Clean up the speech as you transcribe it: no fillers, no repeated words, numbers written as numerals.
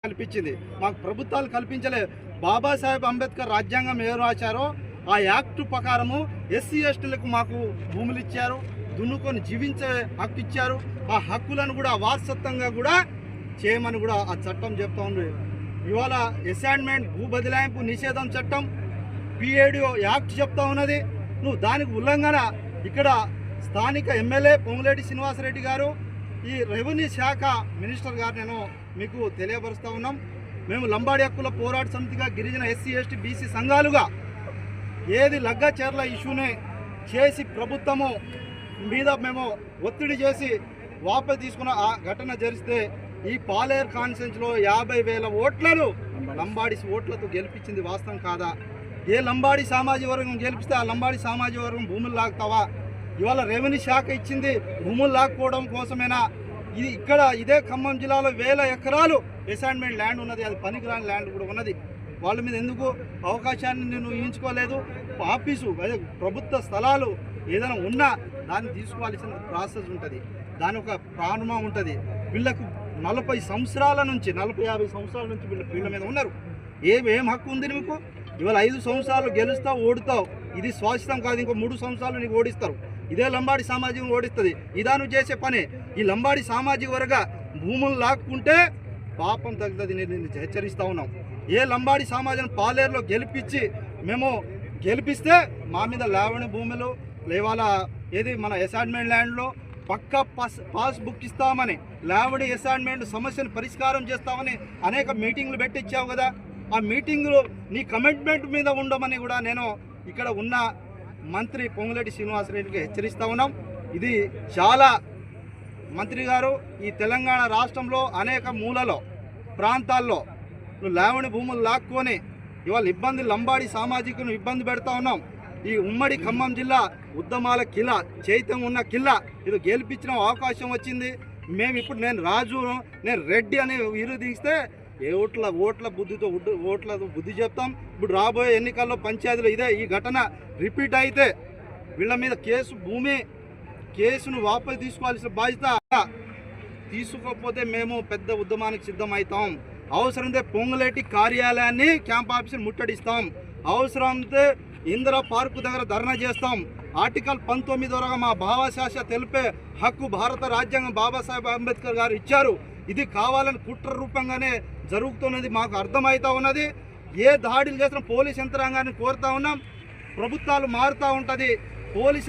కల్పించింది, మాకు ప్రభుత్వాలు కల్పించలే. బాబాసాహెబ్ అంబేద్కర్ రాజ్యాంగం ఏం రాశారో ఆ యాక్ట్ ప్రకారము ఎస్సీ ఎస్టీలకు మాకు భూములు ఇచ్చారు, దున్నుకొని జీవించే హక్కు ఇచ్చారు. ఆ హక్కులను కూడా వారసత్వంగా కూడా చేయమని కూడా ఆ చట్టం చెప్తా ఉంది. ఇవాళ అసైన్మెంట్ భూ బదలాయింపు నిషేధం చట్టం PADO యాక్ట్ చెప్తా ఉన్నది. నువ్వు దానికి ఉల్లంఘన ఇక్కడ స్థానిక ఎమ్మెల్యే పొంగులేటి శ్రీనివాసరెడ్డి గారు, ఈ రెవెన్యూ శాఖ మినిస్టర్ గారు నేను మీకు తెలియపరుస్తూ ఉన్నాం. మేము లంబాడి హక్కుల పోరాట సమితిగా గిరిజన ఎస్సీ ఎస్టీ బీసీ సంఘాలుగా ఏది లగ్గాచేర్ల ఇష్యూనే చేసి ప్రభుత్వము మీద మేము ఒత్తిడి చేసి వాపసు తీసుకున్న ఆ ఘటన జరిగితే ఈ పాలేరు కాన్స్టిట్యూన్సీలో 50,000 ఓట్లను లంబాడి ఓట్లతో గెలిపించింది వాస్తవం కాదా? ఏ లంబాడి సామాజిక వర్గం గెలిపిస్తే ఆ లంబాడి సామాజిక వర్గం భూములు లాగుతావా? ఇవాళ రెవెన్యూ శాఖ ఇచ్చింది భూములు లాక్కోవడం కోసమేనా? ఇది ఇక్కడ ఇదే ఖమ్మం జిల్లాలో 1000 ఎకరాలు అసైన్మెంట్ ల్యాండ్ ఉన్నది, అది పనికిరాని ల్యాండ్ కూడా ఉన్నది. వాళ్ళ మీద ఎందుకు అవకాశాన్ని నేను ఊహించుకోలేదు? ఆఫీసు ప్రభుత్వ స్థలాలు ఏదైనా ఉన్నా దాన్ని తీసుకోవాల్సిన ప్రాసెస్ ఉంటుంది, దాని ఒక ప్రారంభం ఉంటుంది. వీళ్ళకు 40 సంవత్సరాల నుంచి 40-50 సంవత్సరాల నుంచి వీళ్ళ మీద ఉన్నారు. ఏం హక్కు ఉంది మీకు? ఇవాళ 5 సంవత్సరాలు గెలుస్తావు, ఓడుతావు, ఇది శాశ్వతం కాదు. ఇంకో 3 సంవత్సరాలు నీకు ఓడిస్తారు. ఇదే లంబాడి సామాజికం ఓడిస్తుంది. ఇదాను చేసే పని. ఈ లంబాడి సామాజిక వర్గ భూములు లాక్కుంటే పాపం తగ్గుతుంది. నేను హెచ్చరిస్తూ ఉన్నాం. ఏ లంబాడి సమాజం పాలేరులో మేము గెలిపిస్తే మా మీద లావణి భూములు లేవాల ఏది మన అసైన్మెంట్ ల్యాండ్లో పక్కా పాస్ బుక్ ఇస్తామని, లావడి అసైన్మెంట్ సమస్యను పరిష్కారం చేస్తామని అనేక మీటింగ్లు పెట్టించావు కదా. ఆ మీటింగ్లు నీ కమిట్మెంట్ మీద ఉండమని కూడా నేను ఇక్కడ ఉన్న మంత్రి పొంగులేటి శ్రీనివాసరెడ్డికి హెచ్చరిస్తూ ఉన్నాం. ఇది చాలా మంత్రి గారు, ఈ తెలంగాణ రాష్ట్రంలో అనేక మూలలో ప్రాంతాల్లో నువ్వు లావణి భూములు లాక్కొని ఇవాళ లంబాడి సామాజికను ఇబ్బంది పెడతా ఉన్నాం. ఈ ఉమ్మడి ఖమ్మం జిల్లా ఉద్యమాల కిలా, చైతన్యం ఉన్న కిల్లా, ఇది గెలిపించిన అవకాశం వచ్చింది. మేము ఇప్పుడు నేను రాజు, నేను రెడ్డి అని విరోధిస్తే ఓట్ల బుద్ధితో బుద్ధి చెప్తాం. ఇప్పుడు రాబోయే ఎన్నికల్లో పంచాయతీలో ఇదే ఈ ఘటన రిపీట్ అయితే వీళ్ళ మీద కేసును వాపసు తీసుకోవాల్సిన బాధ్యత. తీసుకోకపోతే మేము పెద్ద ఉద్యమానికి సిద్ధమవుతాం. అవసరమైతే పొంగులేటి కార్యాలయాన్ని క్యాంప్ ఆఫీసుని ముట్టడిస్తాం. అవసరమైతే ఇందిరా పార్కు దగ్గర ధర్నా చేస్తాం. ఆర్టికల్ 19 ద్వారా మా భావశాస తెలిపే హక్కు భారత రాజ్యాంగం బాబాసాహెబ్ అంబేద్కర్ గారు ఇచ్చారు. ఇది కావాలని కుట్ర రూపంగానే జరుగుతున్నది మాకు అర్థమవుతా ఉన్నది. ఏ దాడులు చేసిన పోలీస్ యంత్రాంగాన్ని కోరుతా ఉన్నాం. ప్రభుత్వాలు మారుతూ ఉంటుంది. పోలీస్